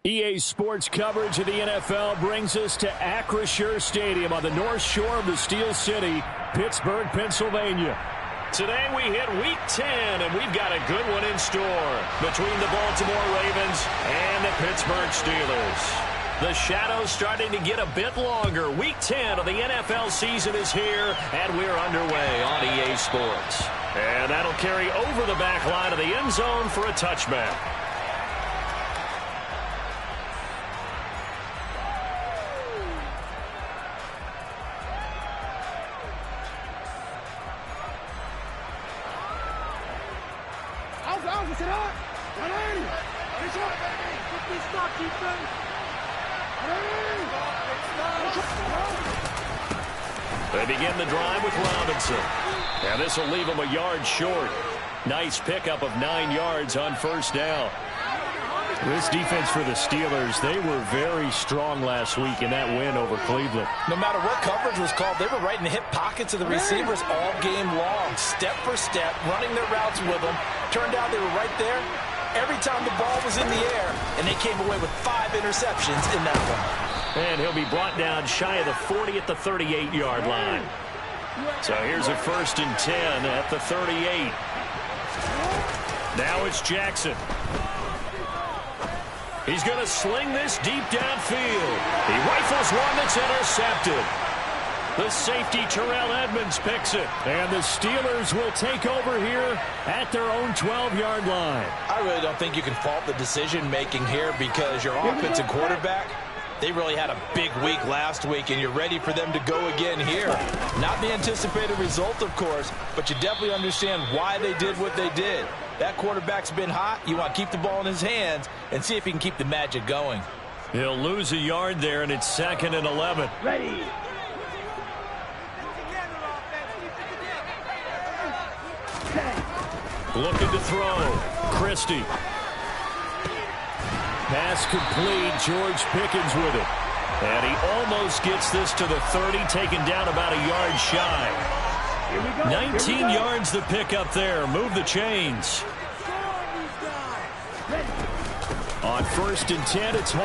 EA Sports coverage of the NFL brings us to Acrisure Stadium on the north shore of the Steel City, Pittsburgh, Pennsylvania. Today we hit Week 10, and we've got a good one in store between the Baltimore Ravens and the Pittsburgh Steelers. The shadow's starting to get a bit longer. Week 10 of the NFL season is here, and we're underway on EA Sports. And that'll carry over the back line of the end zone for a touchback. They begin the drive with Robinson. And this will leave him a yard short. Nice pickup of 9 yards on first down. This defense for the Steelers, they were very strong last week in that win over Cleveland. No matter what coverage was called, they were right in the hip pockets of the receivers all game long. Step for step, running their routes with them. Turned out they were right there every time the ball was in the air, and they came away with 5 interceptions in that one. And he'll be brought down shy of the 40 at the 38-yard line. So here's a 1st and 10 at the 38. Now it's Jackson. He's going to sling this deep downfield. He rifles one that's intercepted. The safety, Terrell Edmonds, picks it. And the Steelers will take over here at their own 12-yard line. I really don't think you can fault the decision-making here because your offensive quarterback, they really had a big week last week, and you're ready for them to go again here. Not the anticipated result, of course, but you definitely understand why they did what they did. That quarterback's been hot. You want to keep the ball in his hands and see if he can keep the magic going. He'll lose a yard there, and it's 2nd and 11. Ready. Looking to throw. Christie. Pass complete. George Pickens with it. And he almost gets this to the 30, taken down about a yard shy. 19 yards the pick up there. Move the chains. On 1st and 10, it's Hall.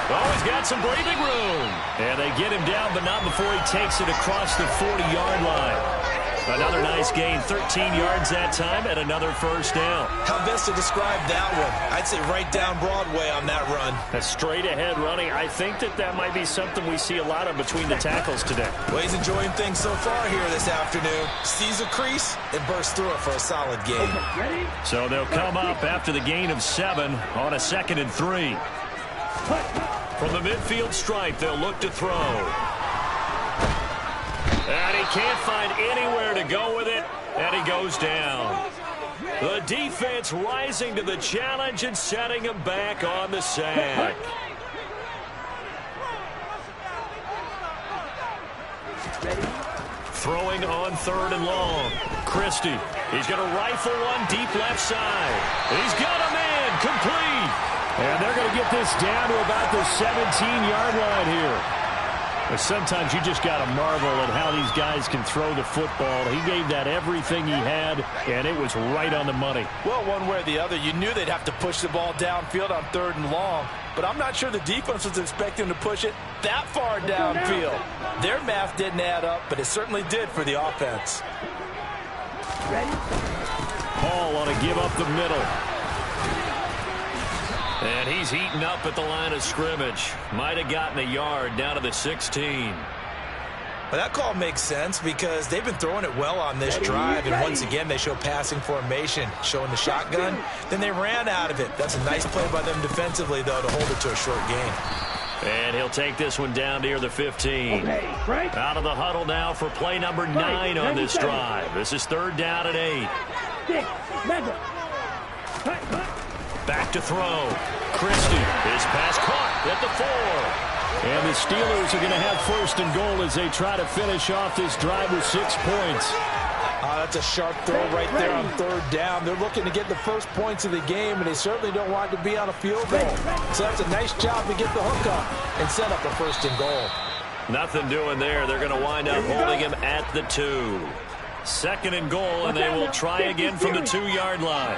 Oh, he's got some breathing room. And they get him down, but not before he takes it across the 40-yard line. Another nice gain, 13 yards that time, and another first down. How best to describe that one? I'd say right down Broadway on that run. A straight-ahead running. I think that might be something we see a lot of between the tackles today. Well, he's enjoying things so far here this afternoon. Sees a crease and bursts through it for a solid gain. So they'll come up after the gain of 7 on a 2nd and 3. From the midfield stripe, they'll look to throw. And he can't find anywhere to go with it, and he goes down. The defense rising to the challenge and setting him back on the sack. Throwing on 3rd and long. Christie. He's going to rifle one deep left side. He's got a man complete. And they're going to get this down to about the 17-yard line here. But sometimes you just got to marvel at how these guys can throw the football. He gave that everything he had, and it was right on the money. Well, one way or the other, you knew they'd have to push the ball downfield on 3rd and long. But I'm not sure the defense was expecting to push it that far downfield. Their math didn't add up, but it certainly did for the offense. Hall on a give up the middle. And he's heating up at the line of scrimmage. Might have gotten a yard down to the 16. But that call makes sense because they've been throwing it well on this drive. And once again, they show passing formation, showing the shotgun. Then they ran out of it. That's a nice play by them defensively, though, to hold it to a short gain. And he'll take this one down near the 15. Out of the huddle now for play number 9 on this drive. This is 3rd down and 8. Back to throw. Christie. His pass caught at the 4. And the Steelers are going to have 1st and goal as they try to finish off this drive with 6 points. That's a sharp throw right there on 3rd down. They're looking to get the first points of the game, and they certainly don't want to be on a field goal. So that's a nice job to get the hook up and set up a 1st and goal. Nothing doing there. They're going to wind up holding him at the 2. 2nd and goal, and they will try again from the 2-yard line.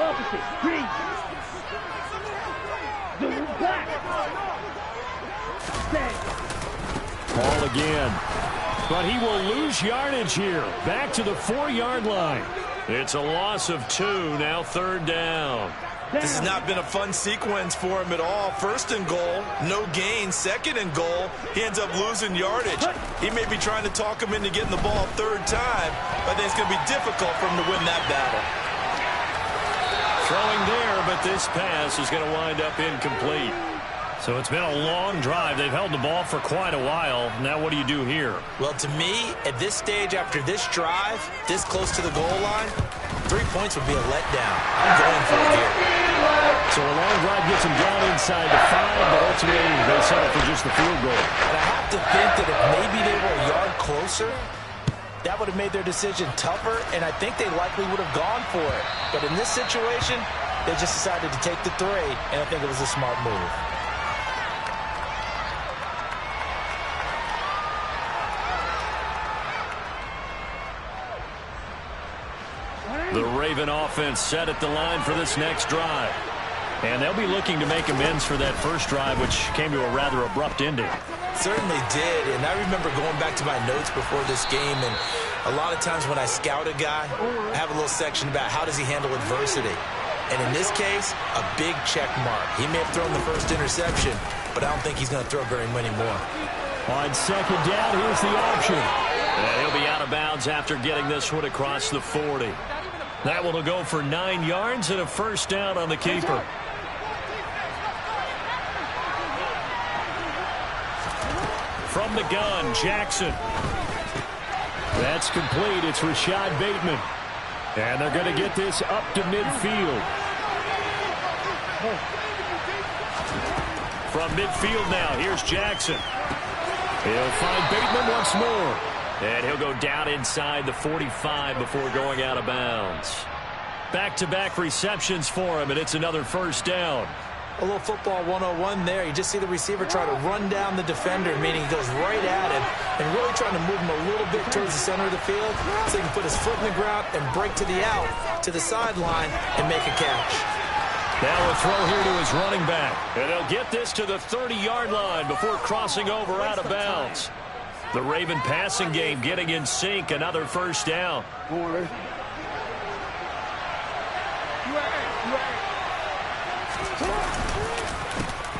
Ball again. But he will lose yardage here. Back to the 4-yard line. It's a loss of 2. Now 3rd down. This has not been a fun sequence for him at all. 1st and goal, no gain. 2nd and goal, he ends up losing yardage. He may be trying to talk him into getting the ball 3rd time, but I think it's going to be difficult for him to win that battle. Throwing there, but this pass is going to wind up incomplete. So it's been a long drive. They've held the ball for quite a while. Now what do you do here? Well, to me, at this stage, after this drive, this close to the goal line, 3 points would be a letdown. I'm going for it here. So a long drive gets him down inside the 5, but ultimately they settle for just the field goal. And I have to think that if maybe they were a yard closer, that would have made their decision tougher, and I think they likely would have gone for it. But in this situation, they just decided to take the 3, and I think it was a smart move. The Raven offense set at the line for this next drive. And they'll be looking to make amends for that first drive, which came to a rather abrupt ending. Certainly did, and I remember going back to my notes before this game, and a lot of times when I scout a guy, I have a little section about how does he handle adversity. And in this case, a big check mark. He may have thrown the first interception, but I don't think he's going to throw very many more. On 2nd down, here's the option. And he'll be out of bounds after getting this one across the 40. That one will go for 9 yards and a 1st down on the keeper. From the gun, Jackson. That's complete. It's Rashad Bateman. And they're going to get this up to midfield. From midfield now, here's Jackson. He'll find Bateman once more. And he'll go down inside the 45 before going out of bounds. Back-to-back receptions for him, and it's another 1st down. A little football 101 there. You just see the receiver try to run down the defender, meaning he goes right at him and really trying to move him a little bit towards the center of the field so he can put his foot in the ground and break to the out, to the sideline, and make a catch. Now a throw here to his running back. And he'll get this to the 30-yard line before crossing over out of bounds. The Raven passing game getting in sync. Another 1st down.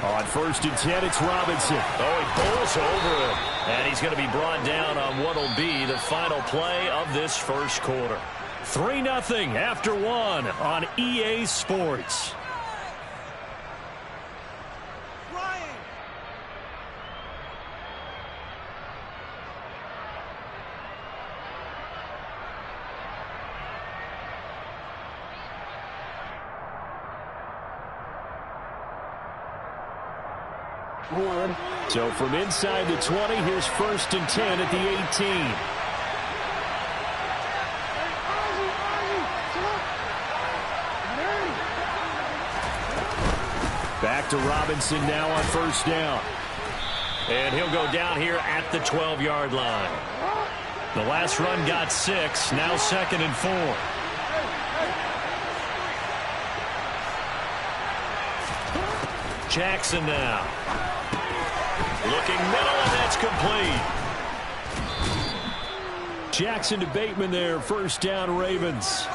On 1st and 10, it's Robinson. Oh, he pulls over him. And he's going to be brought down on what will be the final play of this 1st quarter. 3-0 after 1 on EA Sports. So from inside the 20, here's 1st and 10 at the 18. Back to Robinson now on 1st down. And he'll go down here at the 12-yard line. The last run got 6, now 2nd and 4. Jackson now. Looking middle, and that's complete. Jackson to Bateman there, 1st down Ravens.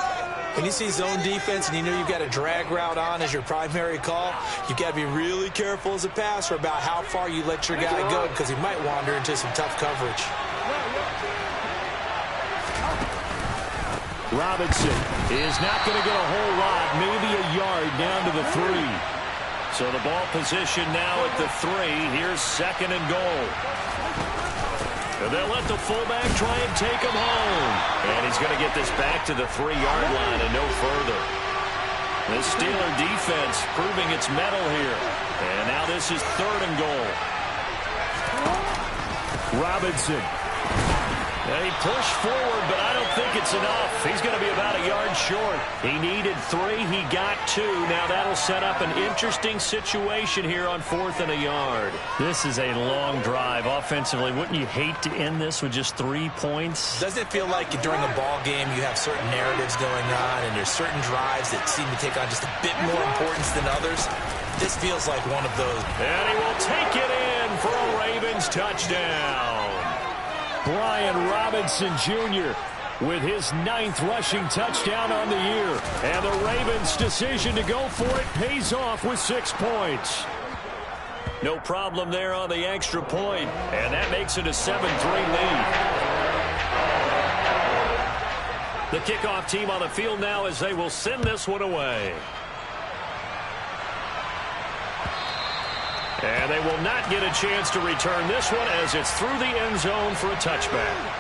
When you see zone defense and you know you've got a drag route on as your primary call, you've got to be really careful as a passer about how far you let your guy go because he might wander into some tough coverage. Robinson is not going to get a whole lot, maybe a yard down to the 3. So the ball position now at the 3. Here's 2nd and goal. And they'll let the fullback try and take him home. And he's going to get this back to the 3-yard line and no further. The Steeler defense proving its mettle here. And now this is 3rd and goal. Robinson. And he pushed forward, but I don't think it's enough. He's going to be about a yard short. He needed 3. He got 2. Now that'll set up an interesting situation here on 4th and a yard. This is a long drive offensively. Wouldn't you hate to end this with just 3 points? Doesn't it feel like during a ball game you have certain narratives going on and there's certain drives that seem to take on just a bit more importance than others? This feels like one of those. And he will take it in for a Ravens touchdown. Brian Robinson Jr. with his 9th rushing touchdown on the year. And the Ravens' decision to go for it pays off with 6 points. No problem there on the extra point, and that makes it a 7-3 lead. The kickoff team on the field now as they will send this one away. And they will not get a chance to return this one as it's through the end zone for a touchback.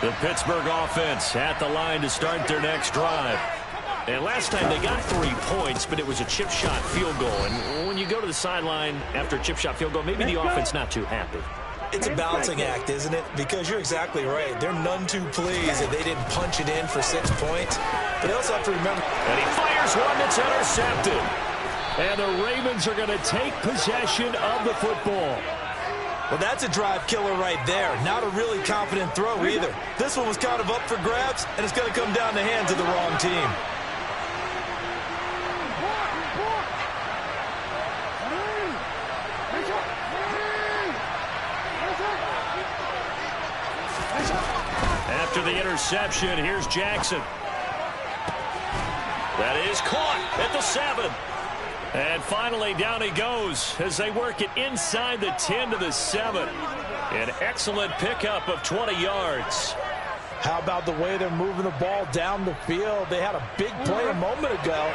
The Pittsburgh offense at the line to start their next drive. And last time they got 3 points, but it was a chip shot field goal. And when you go to the sideline after a chip shot field goal, maybe the offense not too happy. It's a balancing act, isn't it? Because you're exactly right. They're none too pleased that they didn't punch it in for 6 points. But they also have to remember. And he fires one that's intercepted. And the Ravens are going to take possession of the football. Well, that's a drive killer right there. Not a really confident throw either. This one was kind of up for grabs, and it's going to come down the hands of the wrong team. After the interception, here's Jackson. That is caught at the 7. And finally, down he goes as they work it inside the 10 to the 7. An excellent pickup of 20 yards. How about the way they're moving the ball down the field? They had a big play a moment ago.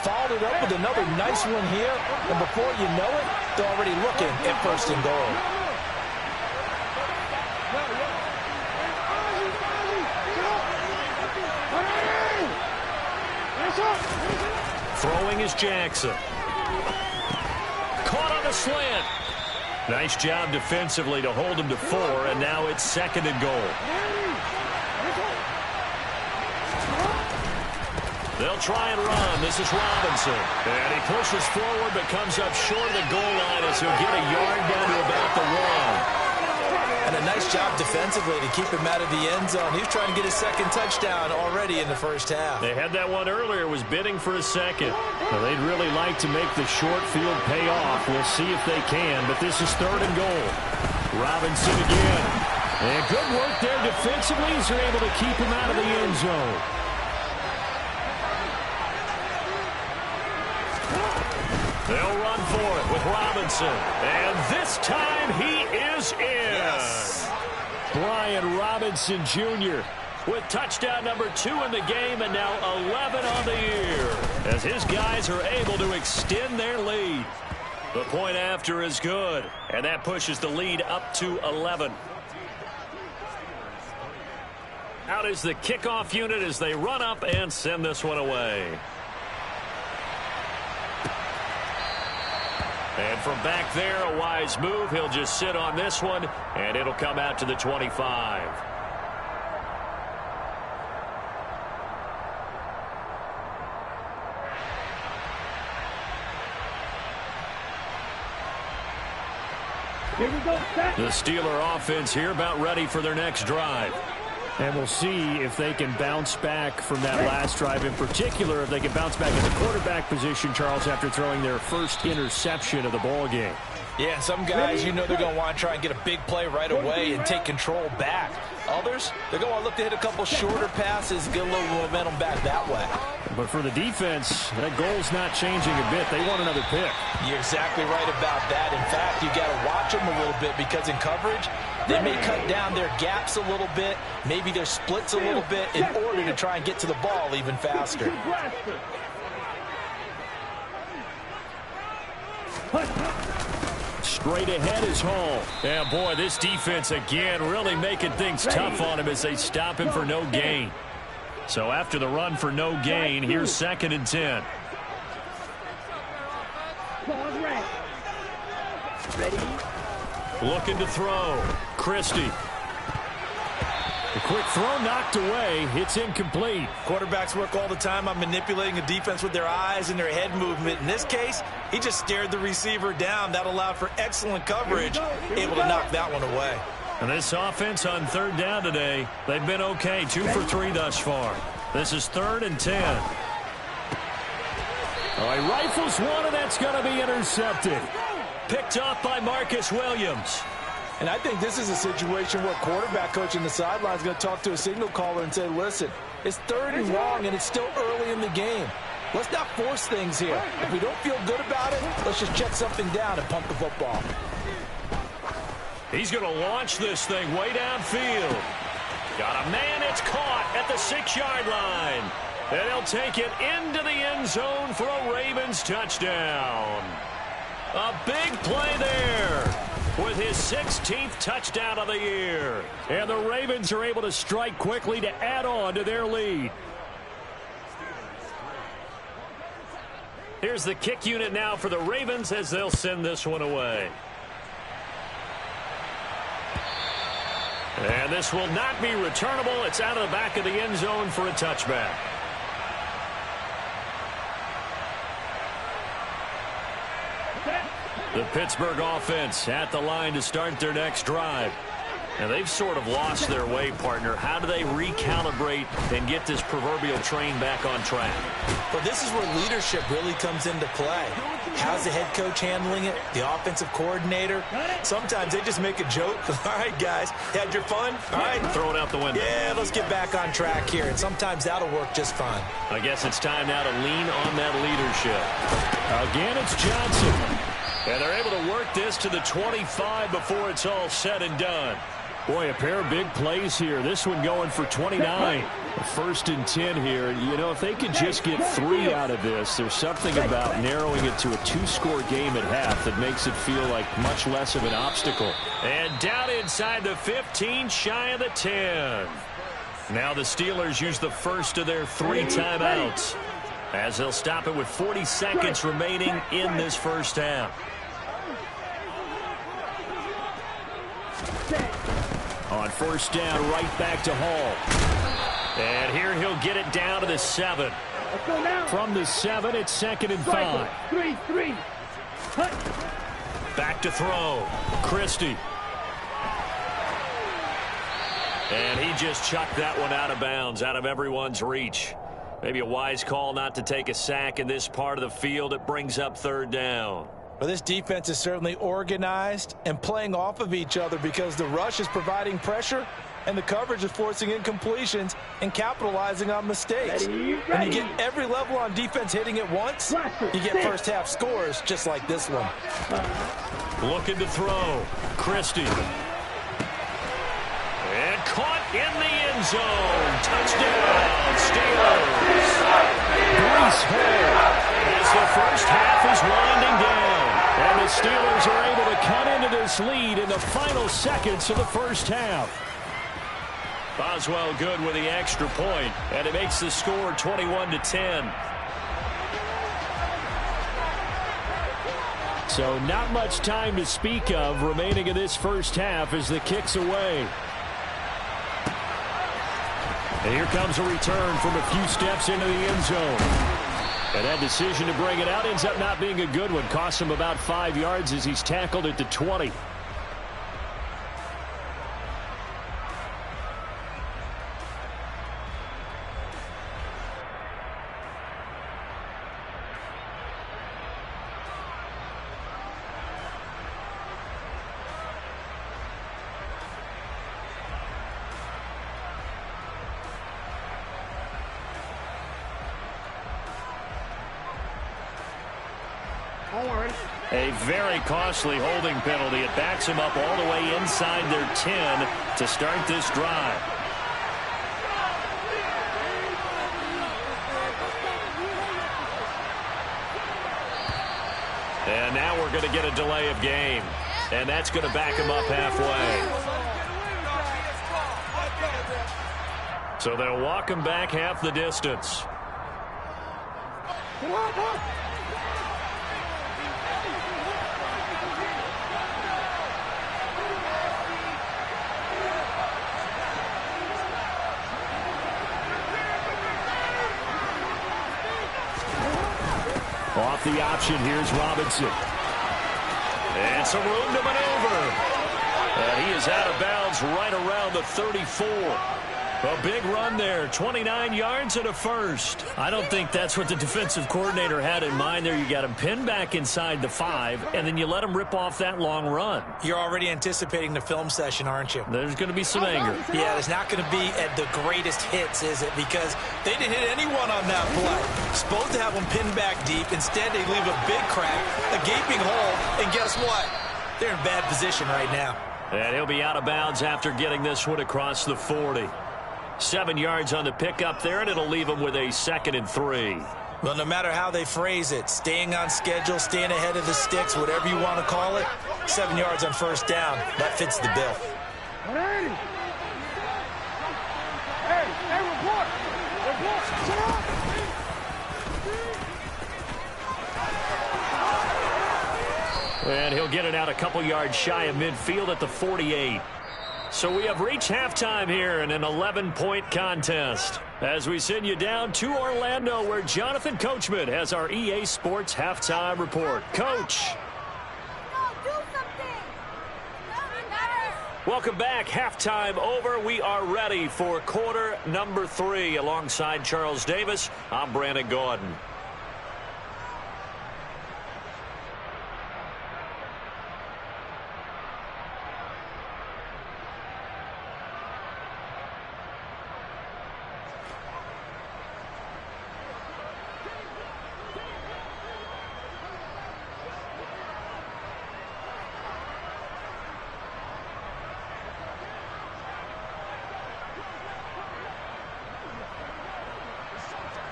Followed it up with another nice one here. And before you know it, they're already looking at 1st and goal. Throwing is Jackson. Caught on the slant. Nice job defensively to hold him to 4, and now it's 2nd and goal. They'll try and run. This is Robinson. And he pushes forward but comes up short of the goal line as he'll get a yard down to about the 1. And a nice job defensively to keep him out of the end zone. He was trying to get his 2nd touchdown already in the 1st half. They had that one earlier, was bidding for a 2nd. Well, they'd really like to make the short field pay off. We'll see if they can, but this is 3rd and goal. Robinson again. And good work there defensively as they're able to keep him out of the end zone. They'll run for it with Robinson. And this time he is in. Yes. Brian Robinson Jr. with touchdown number 2 in the game and now 11 on the year as his guys are able to extend their lead. The point after is good, and that pushes the lead up to 11. Out is the kickoff unit as they run up and send this one away. And from back there, a wise move. He'll just sit on this one, and it'll come out to the 25. Here we go, set. The Steeler offense here about ready for their next drive. And we'll see if they can bounce back from that last drive. In particular, if they can bounce back at the quarterback position, Charles, after throwing their first interception of the ball game. Yeah, some guys, you know they're going to want to try and get a big play right away and take control back. Others, they're going to look to hit a couple shorter passes, get a little momentum back that way. But for the defense, that goal's not changing a bit. They want another pick. You're exactly right about that. In fact, you got to watch them a little bit because in coverage, they may cut down their gaps a little bit, maybe their splits a little bit in order to try and get to the ball even faster. Straight ahead is Hall. And boy, this defense again really making things tough on him as they stop him for no gain. So after the run for no gain, here's 2nd and 10. Looking to throw. Christie. The quick throw knocked away. It's incomplete. Quarterbacks work all the time on manipulating the defense with their eyes and their head movement. In this case, he just stared the receiver down. That allowed for excellent coverage, able to knock that one away. And this offense on 3rd down today, they've been okay. 2 for 3 thus far. This is 3rd and 10. Oh, he rifles one, and that's going to be intercepted. Picked off by Marcus Williams. And I think this is a situation where quarterback coach in the sideline is going to talk to a signal caller and say, listen, it's 3rd and long, and it's still early in the game. Let's not force things here. If we don't feel good about it, let's just check something down and pump the football. He's going to launch this thing way downfield. Got a man, it's caught at the 6-yard line. And he'll take it into the end zone for a Ravens touchdown. A big play there with his 16th touchdown of the year. And the Ravens are able to strike quickly to add on to their lead. Here's the kick unit now for the Ravens as they'll send this one away. And this will not be returnable. It's out of the back of the end zone for a touchback. The Pittsburgh offense at the line to start their next drive. Now, they've sort of lost their way, partner. How do they recalibrate and get this proverbial train back on track? Well, this is where leadership really comes into play. How's the head coach handling it? The offensive coordinator? Sometimes they just make a joke. All right, guys, had your fun? All right. Throw it out the window. Yeah, let's get back on track here. And sometimes that'll work just fine. I guess it's time now to lean on that leadership. Again, it's Johnson. And they're able to work this to the 25 before it's all said and done. Boy, a pair of big plays here. This one going for 29. 1st and 10 here. You know, if they could just get 3 out of this, there's something about narrowing it to a 2-score game at half that makes it feel like much less of an obstacle. And down inside the 15, shy of the 10. Now the Steelers use the first of their 3 timeouts as they'll stop it with 40 seconds remaining in this first half. On 1st down, right back to Hall. And here he'll get it down to the 7. From the 7, it's 2nd and 5. 3-3. Back to throw. Christie. And he just chucked that one out of bounds, out of everyone's reach. Maybe a wise call not to take a sack in this part of the field. It brings up 3rd down. Well, this defense is certainly organized and playing off of each other because the rush is providing pressure and the coverage is forcing incompletions and capitalizing on mistakes. When you get every level on defense hitting it once, you get first half scores just like this one. Looking to throw. Christie. And caught in the end zone. Touchdown, Steelers. Breece Hall as the first half is winding down. And the Steelers are able to cut into this lead in the final seconds of the first half. Boswell good with the extra point, and it makes the score 21-10. So not much time to speak of remaining in this first half as the kick's away. And here comes a return from a few steps into the end zone. And that decision to bring it out ends up not being a good one. Costs him about 5 yards as he's tackled at the 20. A very costly holding penalty. It backs him up all the way inside their 10 to start this drive. And now we're going to get a delay of game. And that's going to back him up halfway. So they'll walk him back half the distance. Off the option, here's Robinson. And some room to maneuver. And he is out of bounds right around the 34. A big run there, 29 yards and a first. I don't think that's what the defensive coordinator had in mind there. You got him pinned back inside the 5, and then you let him rip off that long run. You're already anticipating the film session, aren't you? There's going to be some anger. Yeah, there's not going to be at the greatest hits, is it? Because they didn't hit anyone on that play. Supposed to have them pinned back deep. Instead, they leave a big crack, a gaping hole, and guess what? They're in bad position right now. And he'll be out of bounds after getting this one across the 40. 7 yards on the pickup there, and it'll leave him with a 2nd and 3. Well, no matter how they phrase it, staying on schedule, staying ahead of the sticks, whatever you want to call it, 7 yards on first down, that fits the bill. Hey, report! And he'll get it out a couple yards shy of midfield at the 48. So we have reached halftime here in an 11-point contest. As we send you down to Orlando, where Jonathan Coachman has our EA Sports halftime report. Coach. Welcome back. Halftime over. We are ready for quarter number 3. Alongside Charles Davis, I'm Brandon Gordon.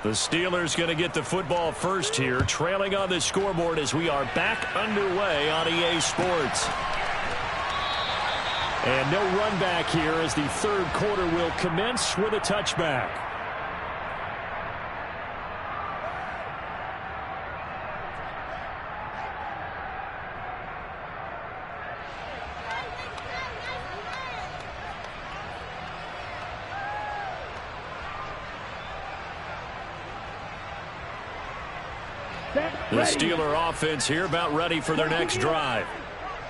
The Steelers going to get the football first here, trailing on the scoreboard as we are back underway on EA Sports. And no run back here as the third quarter will commence with a touchback. The Steeler offense here about ready for their next drive.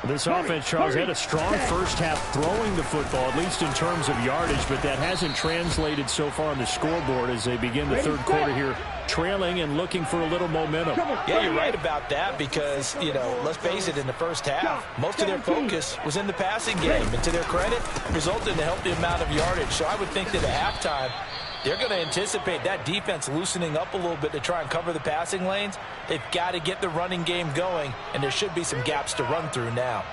This offense, Charles, had a strong first half throwing the football, at least in terms of yardage, but that hasn't translated so far on the scoreboard as they begin the third quarter here, trailing and looking for a little momentum. Yeah, you're right about that because, you know, let's face it, in the first half, most of their focus was in the passing game. And to their credit, resulted in a healthy amount of yardage. So I would think that at halftime, they're going to anticipate that defense loosening up a little bit to try and cover the passing lanes. They've got to get the running game going, and there should be some gaps to run through now.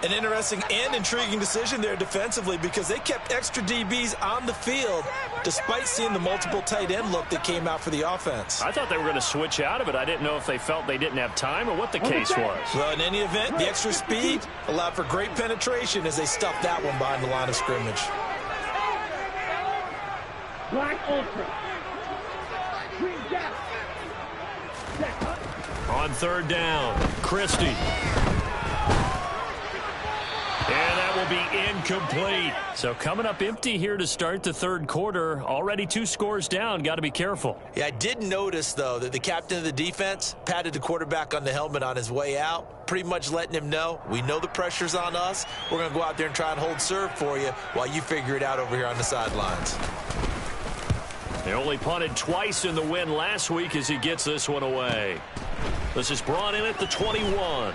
An interesting and intriguing decision there defensively because they kept extra DBs on the field despite seeing the multiple tight end look that came out for the offense. I thought they were going to switch out of it. I didn't know if they felt they didn't have time or what the case was. Well, in any event, the extra speed allowed for great penetration as they stuffed that one behind the line of scrimmage. Black Ultra. Green Gap. On third down, Christie. And that will be incomplete. So coming up empty here to start the third quarter. Already 2 scores down. Got to be careful. Yeah, I did notice, though, that the captain of the defense patted the quarterback on the helmet on his way out, pretty much letting him know, we know the pressure's on us. We're going to go out there and try and hold serve for you while you figure it out over here on the sidelines. They only punted twice in the win last week as he gets this one away. This is brought in at the 21.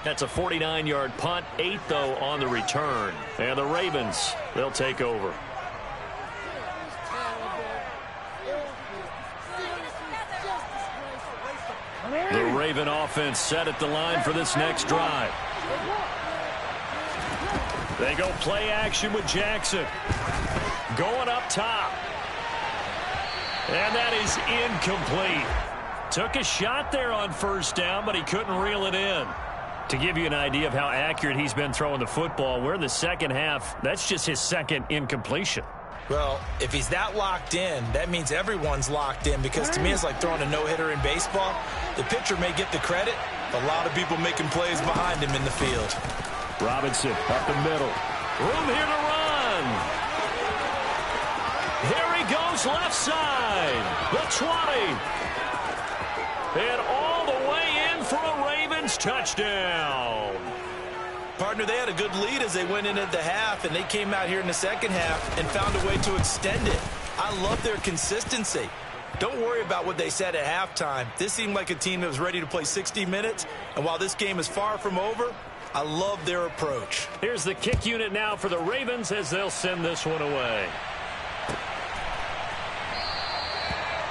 That's a 49-yard punt, 8, though, on the return. And the Ravens, they'll take over. The Raven offense set at the line for this next drive. They go play action with Jackson. Going up top. And that is incomplete. Took a shot there on first down, but he couldn't reel it in. To give you an idea of how accurate he's been throwing the football, we're in the second half. That's just his second incompletion. Well, if he's that locked in, that means everyone's locked in because to me it's like throwing a no-hitter in baseball. The pitcher may get the credit, but a lot of people making plays behind him in the field. Robinson up the middle. Room here to run. Here he goes left side. The 20. And all the way in for a Ravens touchdown. Partner, they had a good lead as they went into the half, and they came out here in the second half and found a way to extend it. I love their consistency. Don't worry about what they said at halftime. This seemed like a team that was ready to play 60 minutes, and while this game is far from over, I love their approach. Here's the kick unit now for the Ravens as they'll send this one away.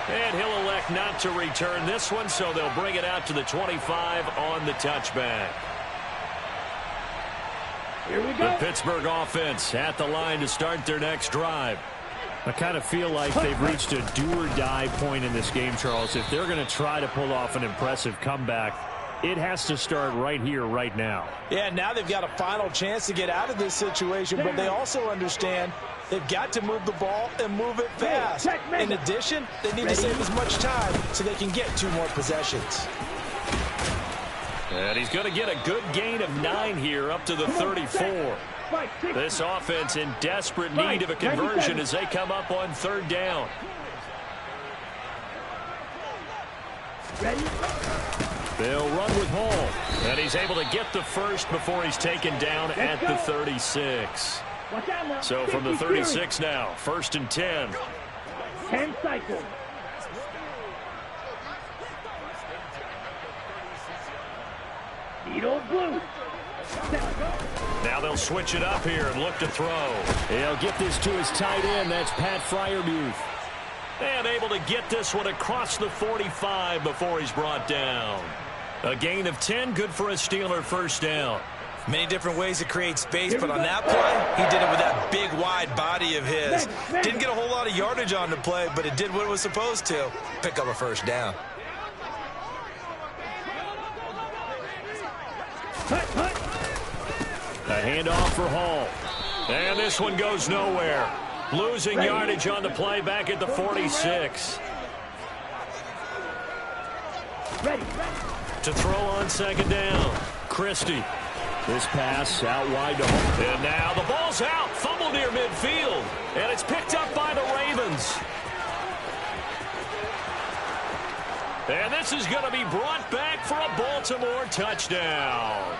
And he'll elect not to return this one, so they'll bring it out to the 25 on the touchback. Here we go. The Pittsburgh offense at the line to start their next drive. I kind of feel like they've reached a do-or-die point in this game, Charles. If they're going to try to pull off an impressive comeback, it has to start right here, right now. Yeah, now they've got a final chance to get out of this situation, but they also understand they've got to move the ball and move it fast. In addition, they need to save as much time so they can get 2 more possessions. And he's going to get a good gain of 9 here up to the 34. This offense in desperate need of a conversion as they come up on 3rd down. They'll run with Hall. And he's able to get the first before he's taken down at the 36. So from the 36 now, 1st and 10. 10 cycles. Needle blue. Now they'll switch it up here and look to throw. He'll get this to his tight end. That's Pat Freiermuth. And able to get this one across the 45 before he's brought down. A gain of 10, good for a Steeler 1st down. Many different ways to create space, but on that play, he did it with that big, wide body of his. Didn't get a whole lot of yardage on the play, but it did what it was supposed to. Pick up a 1st down. A handoff for Hall. And this one goes nowhere. Losing yardage on the play back at the 46. To throw on 2nd down. Christie. This pass out wide to Hall. And now the ball's out. Fumble near midfield. And it's picked up by the Ravens. And this is going to be brought back for a Baltimore touchdown.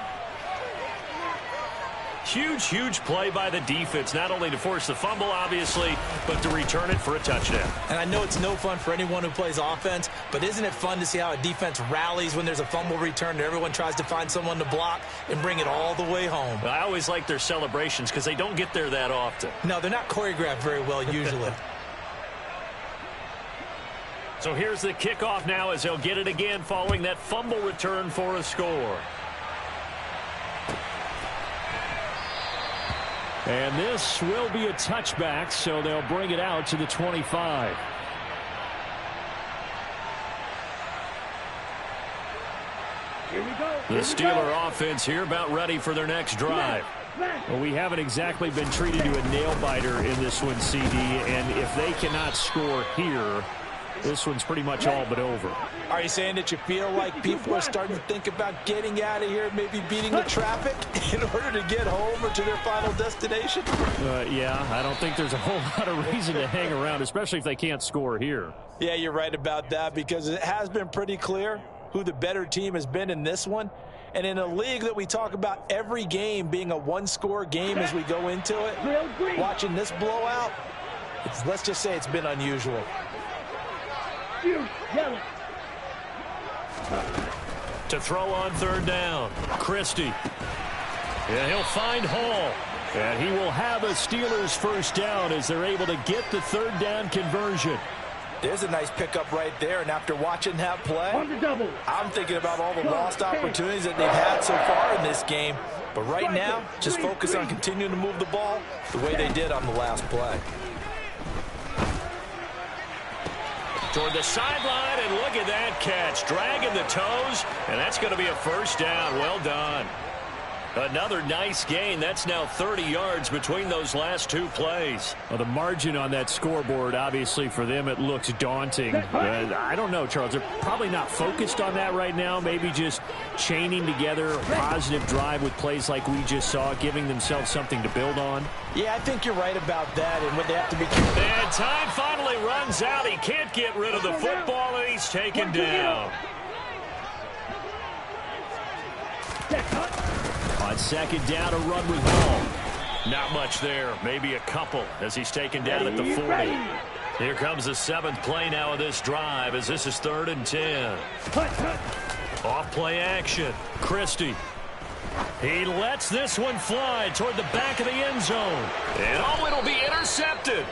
Huge, huge play by the defense, not only to force the fumble, obviously, but to return it for a touchdown. And I know it's no fun for anyone who plays offense, but isn't it fun to see how a defense rallies when there's a fumble return and everyone tries to find someone to block and bring it all the way home? I always like their celebrations because they don't get there that often. No, they're not choreographed very well usually. So here's the kickoff now as they'll get it again following that fumble return for a score. And this will be a touchback, so they'll bring it out to the 25. Here we go. The Steeler offense here about ready for their next drive. Well, we haven't exactly been treated to a nail-biter in this one, CD, and if they cannot score here, this one's pretty much all but over. Are you saying that you feel like people are starting to think about getting out of here, maybe beating the traffic in order to get home or to their final destination? Yeah, I don't think there's a whole lot of reason to hang around, especially if they can't score here. Yeah, you're right about that because it has been pretty clear who the better team has been in this one. And in a league that we talk about every game being a one-score game as we go into it, watching this blowout, let's just say it's been unusual. To throw on 3rd down, Christie. And he'll find Hall. And he will have a Steelers 1st down as they're able to get the 3rd down conversion. There's a nice pickup right there, and after watching that play, I'm thinking about all the lost opportunities that they've had so far in this game. But right now, just focus on continuing to move the ball the way they did on the last play. Toward the sideline, and look at that catch. Dragging the toes, and that's going to be a 1st down. Well done. Another nice gain. That's now 30 yards between those last 2 plays. Well, the margin on that scoreboard, obviously, for them, it looks daunting. I don't know, Charles. They're probably not focused on that right now. Maybe just chaining together a positive drive with plays like we just saw, giving themselves something to build on. Yeah, I think you're right about that, and what they have to be careful. And time finally runs out. He can't get rid of the football, and he's taken down. On second down, a run with ball. Not much there. Maybe a couple as he's taken down at the 40. Here comes the 7th play now of this drive as this is 3rd and 10. Off play action. Christie. He lets this one fly toward the back of the end zone. And oh, it'll be intercepted.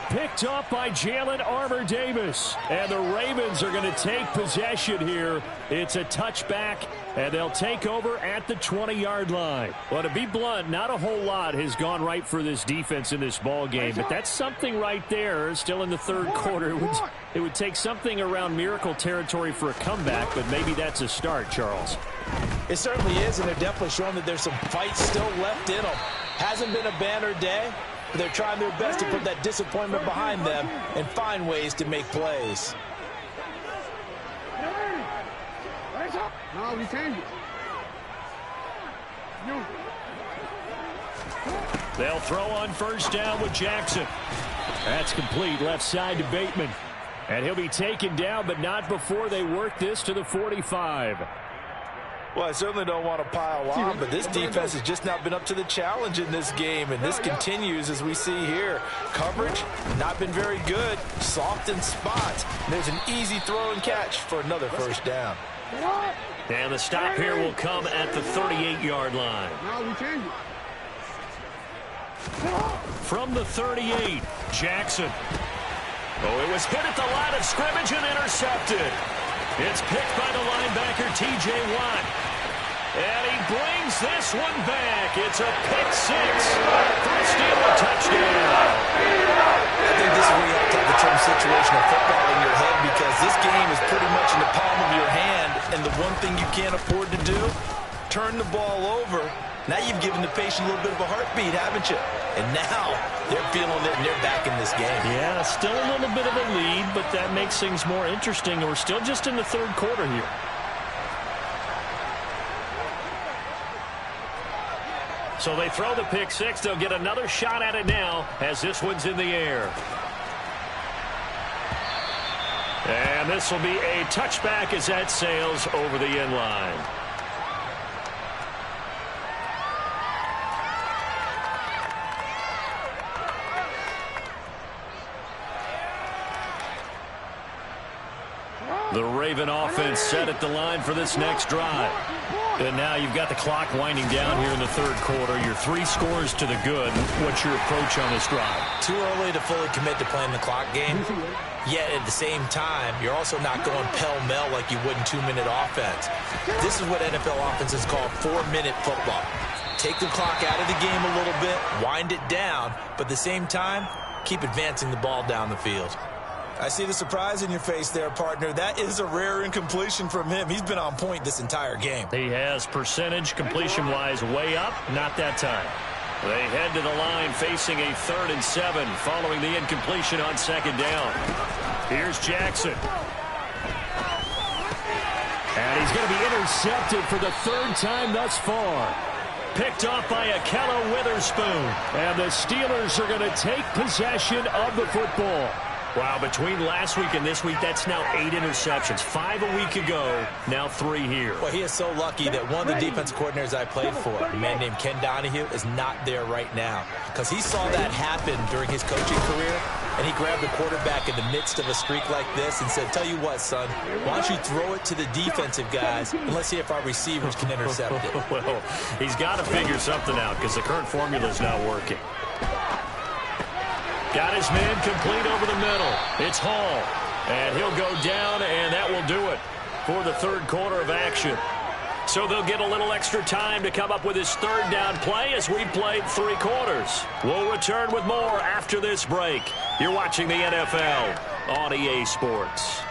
Picked up by Jalen Armour-Davis. And the Ravens are going to take possession here. It's a touchback, and they'll take over at the 20-yard line. Well, to be blunt, not a whole lot has gone right for this defense in this ball game, but that's something right there. Still in the 3rd quarter. It would take something around miracle territory for a comeback, but maybe that's a start, Charles. It certainly is, and they're definitely showing that there's some fight still left in them. Hasn't been a banner day. They're trying their best to put that disappointment behind them and find ways to make plays. No, we change it. No. They'll throw on 1st down with Jackson. That's complete left side to Bateman. And he'll be taken down, but not before they work this to the 45. Well, I certainly don't want to pile on, but this defense has just not been up to the challenge in this game, and this continues as we see here. Coverage, not been very good, soft in spots. There's an easy throw and catch for another 1st down. And the stop here will come at the 38-yard line. No, we change it. From the 38, Jackson. Oh, it was hit at the line of scrimmage and intercepted. It's picked by the linebacker, T.J. Watt. And he brings this one back. It's a pick 6 for a Steeler touchdown. I think this is where you have to have the term situational football in your head, because this game is pretty much in the palm of your hand, and the one thing you can't afford to do, turn the ball over. Now you've given the patient a little bit of a heartbeat, haven't you? And now they're feeling it, and they're back in this game. Yeah, still a little bit of a lead, but that makes things more interesting. We're still just in the 3rd quarter here. So they throw the pick 6. They'll get another shot at it now as this one's in the air. And this will be a touchback as that sails over the end line. The Raven offense set at the line for this next drive. And now you've got the clock winding down here in the 3rd quarter. Your 3 scores to the good. What's your approach on this drive? Too early to fully commit to playing the clock game. Yet at the same time, you're also not going pell-mell like you would in 2-minute offense. This is what NFL offenses call 4-minute football. Take the clock out of the game a little bit, wind it down, but at the same time, keep advancing the ball down the field. I see the surprise in your face there, partner. That is a rare incompletion from him. He's been on point this entire game. He has percentage completion-wise way up. Not that time. They head to the line facing a 3rd and 7 following the incompletion on 2nd down. Here's Jackson. And he's going to be intercepted for the 3rd time thus far. Picked off by Akella Witherspoon. And the Steelers are going to take possession of the football. Wow, between last week and this week, that's now 8 interceptions. 5 a week ago, now 3 here. Well, he is so lucky that one of the defensive coordinators I played for, a man named Ken Donahue, is not there right now. Because he saw that happen during his coaching career, and he grabbed the quarterback in the midst of a streak like this and said, tell you what, son, why don't you throw it to the defensive guys, and let's see if our receivers can intercept it. Well, he's got to figure something out because the current formula is not working. Got his man complete over the middle. It's Hall. And he'll go down, and that will do it for the 3rd quarter of action. So they'll get a little extra time to come up with his 3rd down play as we played 3 quarters. We'll return with more after this break. You're watching the NFL on EA Sports.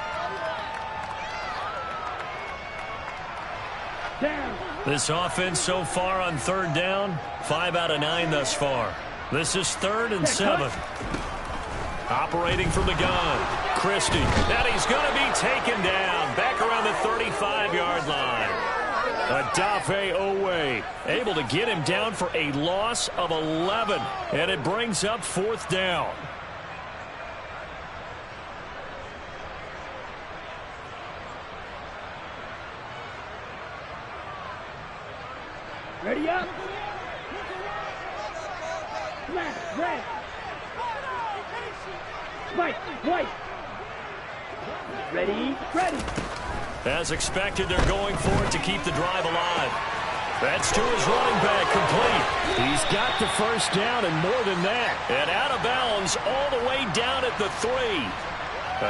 This offense so far on 3rd down, 5 out of 9 thus far. This is 3rd and 7. Operating from the gun, Christie. And he's going to be taken down back around the 35-yard line. Adafe Owe able to get him down for a loss of 11. And it brings up 4th down. Ready up. Left, red. Spike, white. Ready, ready. As expected, they're going for it to keep the drive alive. That's to his running back, complete. He's got the first down and more than that. And out of bounds all the way down at the 3.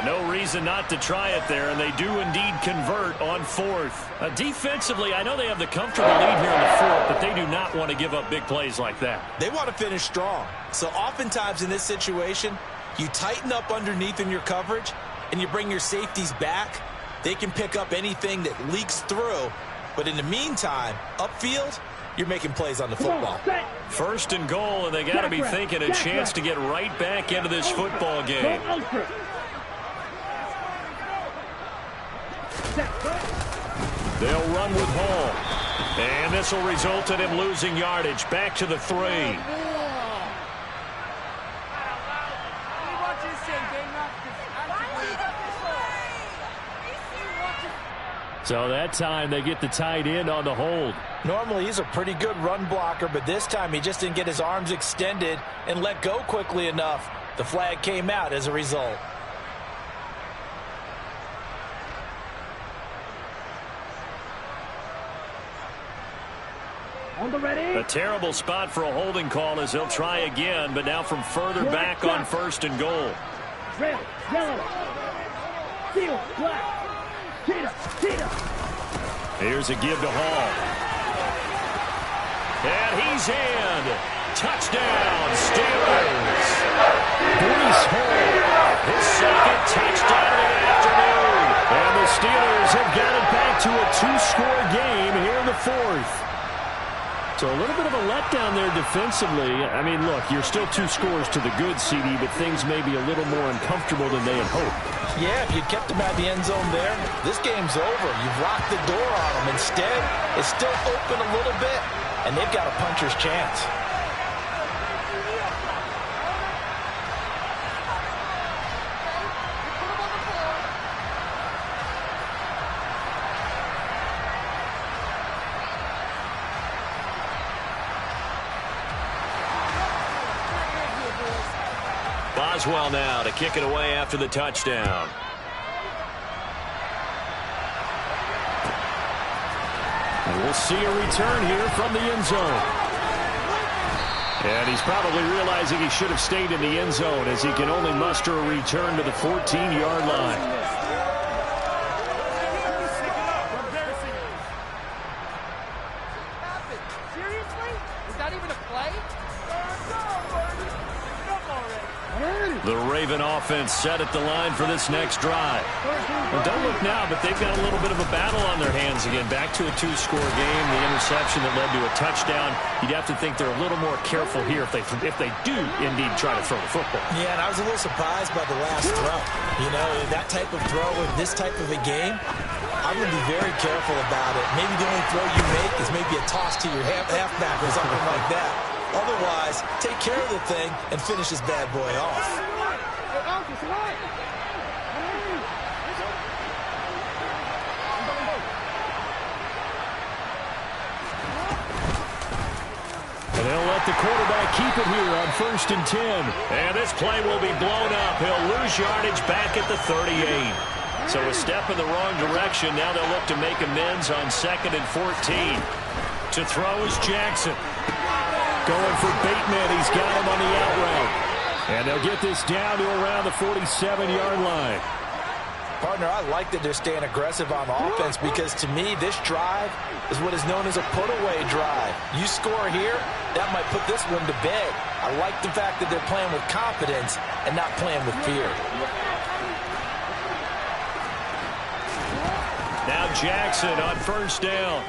No reason not to try it there, and they do indeed convert on 4th. Defensively, I know they have the comfortable lead here in the 4th, but they do not want to give up big plays like that. They want to finish strong. So oftentimes in this situation, you tighten up underneath in your coverage, and you bring your safeties back. They can pick up anything that leaks through. But in the meantime, upfield, you're making plays on the football. First and goal, and they got to be thinking a chance to get right back into this football game. They'll run with Hall. And this will result in him losing yardage. Back to the 3. So that time they get the tight end on the hold. Normally he's a pretty good run blocker, but this time he just didn't get his arms extended and let go quickly enough. The flag came out as a result. On the ready. A terrible spot for a holding call as they'll try again, but now from further back on first and goal. Red, yellow, steel, black. Here's a give to Hall. And he's in. Touchdown, Steelers. Breece Hall, his second touchdown of the afternoon. And the Steelers have got it back to a 2-score game here in the 4th. So a little bit of a letdown there defensively. I mean, look, you're still 2 scores to the good, CD, but things may be a little more uncomfortable than they had hoped. Yeah, if you kept them out of the end zone there, this game's over. You've locked the door on them. Instead, it's still open a little bit, and they've got a puncher's chance. Boswell now to kick it away after the touchdown. And we'll see a return here from the end zone. And he's probably realizing he should have stayed in the end zone as he can only muster a return to the 14-yard line. The Raven offense set at the line for this next drive. Well, don't look now, but they've got a little bit of a battle on their hands again. Back to a 2-score game. The interception that led to a touchdown. You'd have to think they're a little more careful here if they do indeed try to throw the football. Yeah, and I was a little surprised by the last throw. You know, that type of throw in this type of a game, I'm going to be very careful about it. Maybe the only throw you make is maybe a toss to your halfback or something like that. Otherwise, take care of the thing and finish this bad boy off. And they'll let the quarterback keep it here on 1st and 10. And this play will be blown up. He'll lose yardage back at the 38. So a step in the wrong direction. Now they'll look to make amends on 2nd and 14. To throw is Jackson. Going for Bateman. He's got him on the out route. And they'll get this down to around the 47-yard line. Partner, I like that they're staying aggressive on offense because to me, this drive is what is known as a put-away drive. You score here, that might put this one to bed. I like the fact that they're playing with confidence and not playing with fear. Now Jackson on 1st down.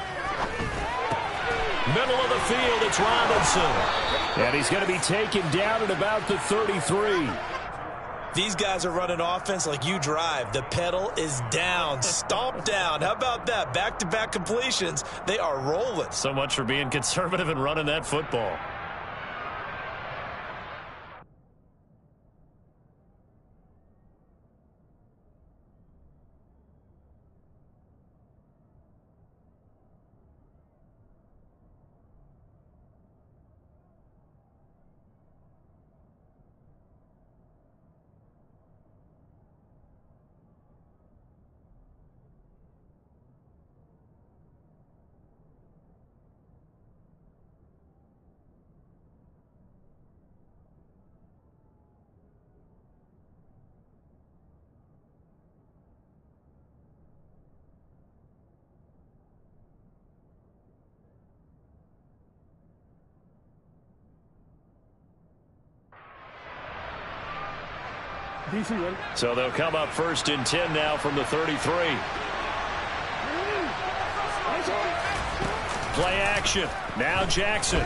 Middle of the field, it's Robinson. And he's going to be taken down at about the 33. These guys are running offense like you drive. The pedal is down, stomp down. How about that? Back-to-back completions. They are rolling. So much for being conservative and running that football. So they'll come up 1st and 10 now from the 33. Play action. Now Jackson.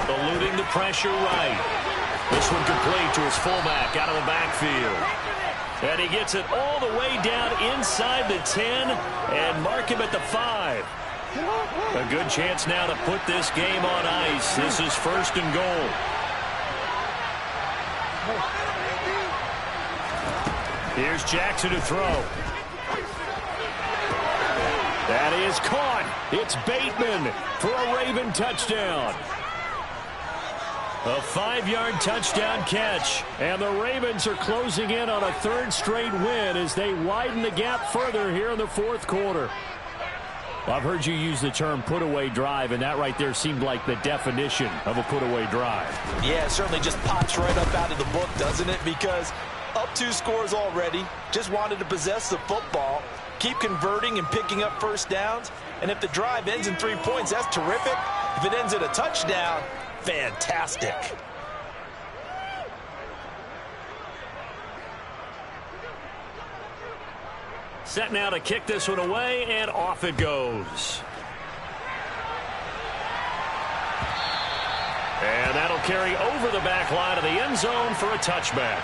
Eluding the pressure right. This one complete to his fullback out of the backfield. And he gets it all the way down inside the 10 and mark him at the 5. A good chance now to put this game on ice. This is 1st and goal. Here's Jackson to throw. That is caught. It's Bateman for a Raven touchdown. A 5-yard touchdown catch. And the Ravens are closing in on a 3rd straight win as they widen the gap further here in the 4th quarter. Well, I've heard you use the term put-away drive, and that right there seemed like the definition of a put-away drive. Yeah, it certainly just pops right up out of the book, doesn't it? Because up 2 scores already, just wanted to possess the football, keep converting and picking up 1st downs, and if the drive ends in 3 points, that's terrific. If it ends in a touchdown, fantastic. Set now to kick this one away, and off it goes. And that'll carry over the back line of the end zone for a touchback.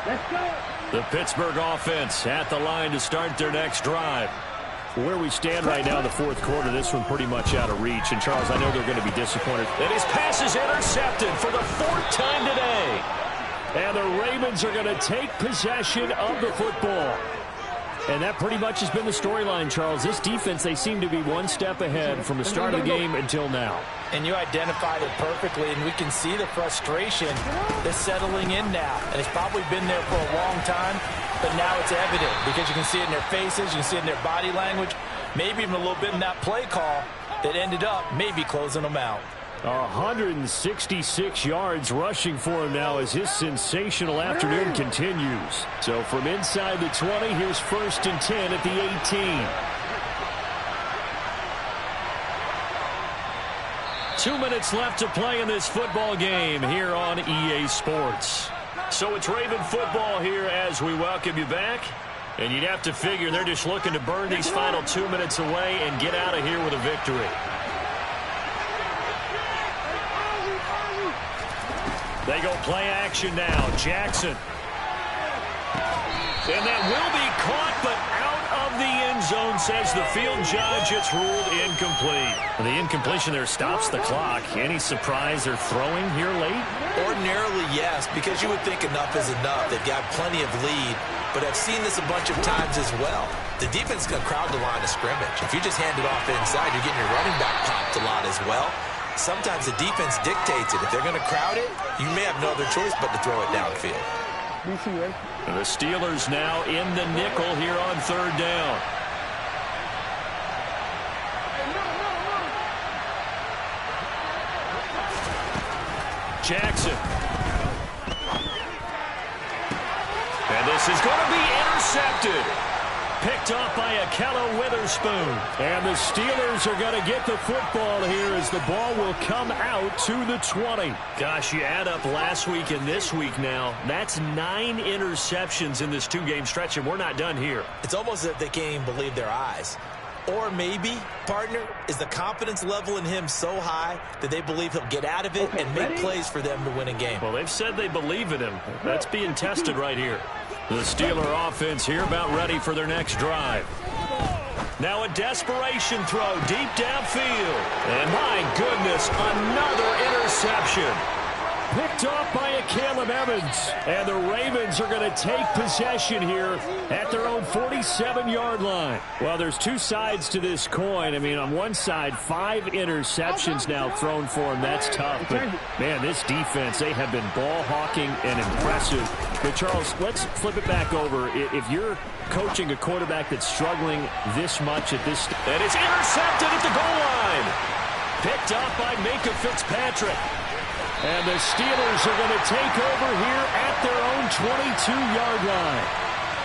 Let's go. The Pittsburgh offense at the line to start their next drive. Where we stand right now in the 4th quarter, this one pretty much out of reach. And, Charles, I know they're going to be disappointed. And his pass is intercepted for the 4th time today. And the Ravens are going to take possession of the football. And that pretty much has been the storyline, Charles. This defense, they seem to be one step ahead from the start of the game until now. And you identified it perfectly, and we can see the frustration that's settling in now. And it's probably been there for a long time, but now it's evident because you can see it in their faces, you can see it in their body language, maybe even a little bit in that play call that ended up maybe closing them out. 166 yards rushing for him now as his sensational afternoon continues. So from inside the 20, here's 1st and 10 at the 18. 2 minutes left to play in this football game here on EA Sports. So it's Raven football here as we welcome you back. And you'd have to figure they're just looking to burn these final 2 minutes away and get out of here with a victory. They go play action now. Jackson. And that will be caught, but out of the end zone, says the field judge. It's ruled incomplete. And the incompletion there stops the clock. Any surprise they're throwing here late? Ordinarily, yes, because you would think enough is enough. They've got plenty of lead, but I've seen this a bunch of times as well. The defense is going to crowd the line of scrimmage. If you just hand it off inside, you're getting your running back popped a lot as well. Sometimes the defense dictates it. If they're going to crowd it, you may have no other choice but to throw it downfield. And the Steelers now in the nickel here on 3rd down. Jackson. And this is going to be intercepted. Picked off by Akello Witherspoon. And the Steelers are going to get the football here as the ball will come out to the 20. Gosh, you add up last week and this week now. That's 9 interceptions in this 2-game stretch, and we're not done here. It's almost as if they can't even believe their eyes. Or maybe, partner, is the confidence level in him so high that they believe he'll get out of it and make plays for them to win a game. Well, they've said they believe in him. That's being tested right here. The Steeler offense here about ready for their next drive. Now a desperation throw deep downfield. And my goodness, another interception. Picked off by Caleb Evans. And the Ravens are going to take possession here at their own 47-yard line. Well, there's 2 sides to this coin. I mean, on one side, 5 interceptions now thrown for him. That's tough. But, man, this defense, they have been ball hawking and impressive. But, Charles, let's flip it back over. If you're coaching a quarterback that's struggling this much at this... And it's intercepted at the goal line. Picked up by Minka Fitzpatrick. And the Steelers are going to take over here at their own 22-yard line.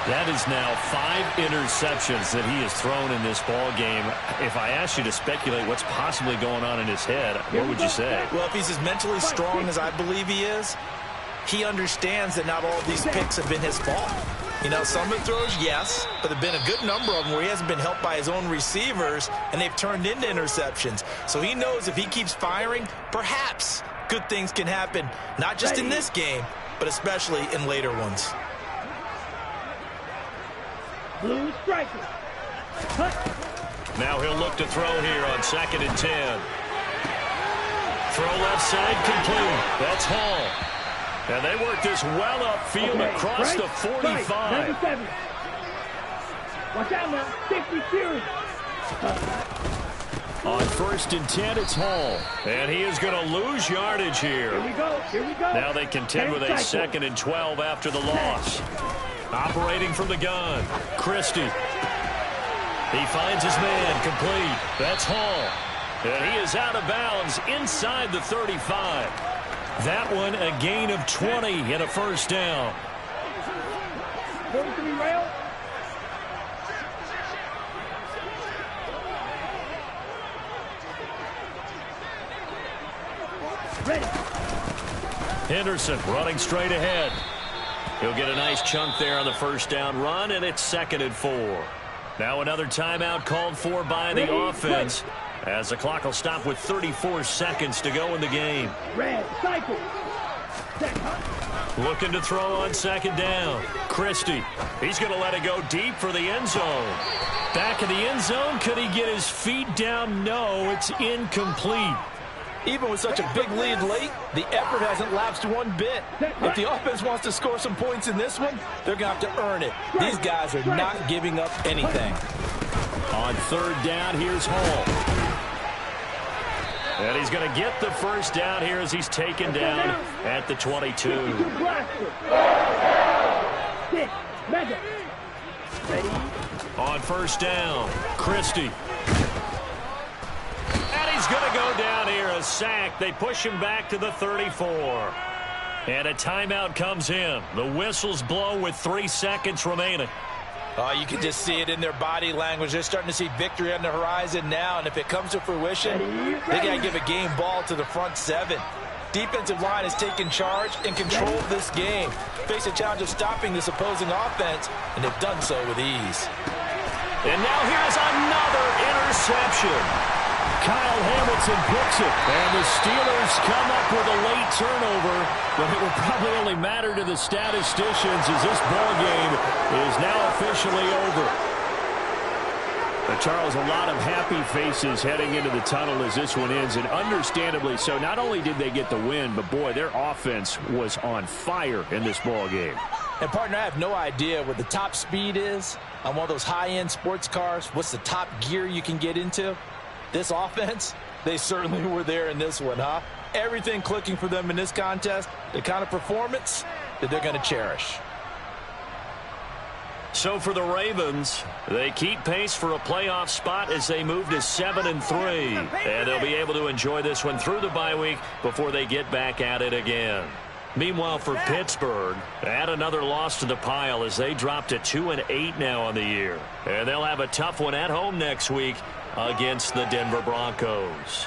That is now 5 interceptions that he has thrown in this ball game. If I asked you to speculate what's possibly going on in his head, what would you say? Well, if he's as mentally strong as I believe he is, he understands that not all of these picks have been his fault. You know, some of the throws, yes, but there have been a good number of them where he hasn't been helped by his own receivers, and they've turned into interceptions. So he knows if he keeps firing, perhaps good things can happen, not just in this game, but especially in later ones. Blue striker. Cut. Now he'll look to throw here on 2nd and 10. Throw left side complete. That's Hall. And they work this well upfield across the 45. Number 7. Watch out now. 60 series. On 1st and 10, it's Hall. And he is going to lose yardage here. Here we go. Here we go. Now they contend with a 2nd and 12 after the loss. Operating from the gun. Christie. He finds his man complete. That's Hall. And he is out of bounds inside the 35. That one a gain of 20 and a first down. 43 rail. Ready. Henderson running straight ahead. He'll get a nice chunk there on the first down run, and it's 2nd and 4. Now another timeout called for by the offense, as the clock will stop with 34 seconds to go in the game. Red cycle. Looking to throw on 2nd down. Christie. He's going to let it go deep for the end zone. Back in the end zone. Could he get his feet down? No, it's incomplete. Even with such a big lead late, the effort hasn't lapsed one bit. If the offense wants to score some points in this one, they're going to have to earn it. These guys are not giving up anything. On 3rd down, here's Hall. And he's going to get the first down here as he's taken down at the 22. On 1st down, Christie. And he's going to go down here, a sack. They push him back to the 34. And a timeout comes in. The whistles blow with 3 seconds remaining. Oh, you can just see it in their body language. They're starting to see victory on the horizon now, and if it comes to fruition, they got to give a game ball to the front 7. Defensive line has taken charge and control of this game. Face a challenge of stopping this opposing offense, and they've done so with ease. And now here's another interception. Kyle Hamilton picks it, and the Steelers come up with a late turnover, but it will probably only matter to the statisticians as this ball game is now officially over. But Charles, a lot of happy faces heading into the tunnel as this one ends, and understandably so. Not only did they get the win, but boy, their offense was on fire in this ball game. And partner, I have no idea what the top speed is on one of those high-end sports cars. What's the top gear you can get into? This offense, they certainly were there in this one, huh? Everything clicking for them in this contest, the kind of performance that they're going to cherish. So for the Ravens, they keep pace for a playoff spot as they move to 7-3. And they'll be able to enjoy this one through the bye week before they get back at it again. Meanwhile, for Pittsburgh, add another loss to the pile as they drop to 2-8 now on the year. And they'll have a tough one at home next week against the Denver Broncos.